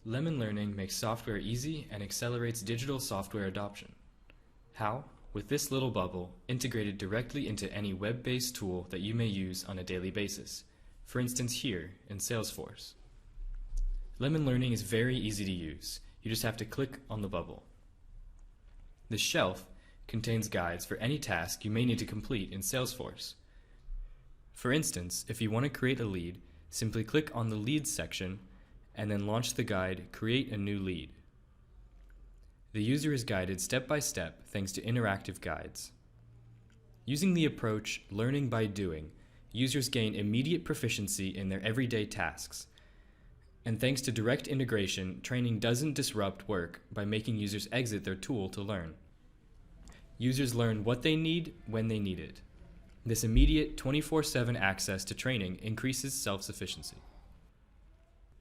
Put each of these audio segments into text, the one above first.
Lemon Learning makes software easy and accelerates digital software adoption. How? With this little bubble integrated directly into any web-based tool that you may use on a daily basis, for instance here in Salesforce. Lemon Learning is very easy to use. You just have to click on the bubble. The shelf contains guides for any task you may need to complete in Salesforce. For instance, if you want to create a lead, simply click on the Leads section and then launch the guide, Create a New Lead. The user is guided step by step thanks to interactive guides. Using the approach learning by doing, users gain immediate proficiency in their everyday tasks. And thanks to direct integration, training doesn't disrupt work by making users exit their tool to learn. Users learn what they need when they need it. This immediate 24/7 access to training increases self-sufficiency.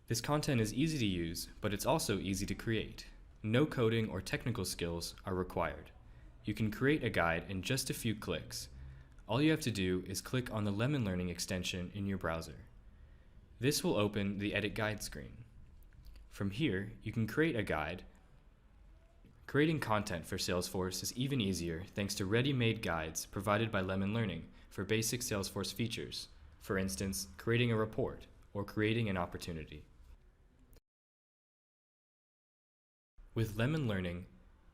This content is easy to use, but it's also easy to create. No coding or technical skills are required. You can create a guide in just a few clicks. All you have to do is click on the Lemon Learning extension in your browser. This will open the Edit Guide screen. From here, you can create a guide. Creating content for Salesforce is even easier thanks to ready-made guides provided by Lemon Learning for basic Salesforce features, for instance, creating a report or creating an opportunity. With Lemon Learning,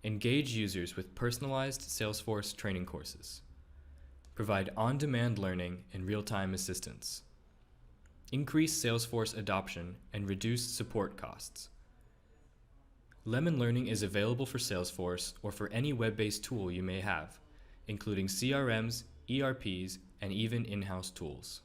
engage users with personalized Salesforce training courses. Provide on-demand learning and real-time assistance. Increase Salesforce adoption and reduce support costs. Lemon Learning is available for Salesforce or for any web-based tool you may have, including CRMs, ERPs, and even in-house tools.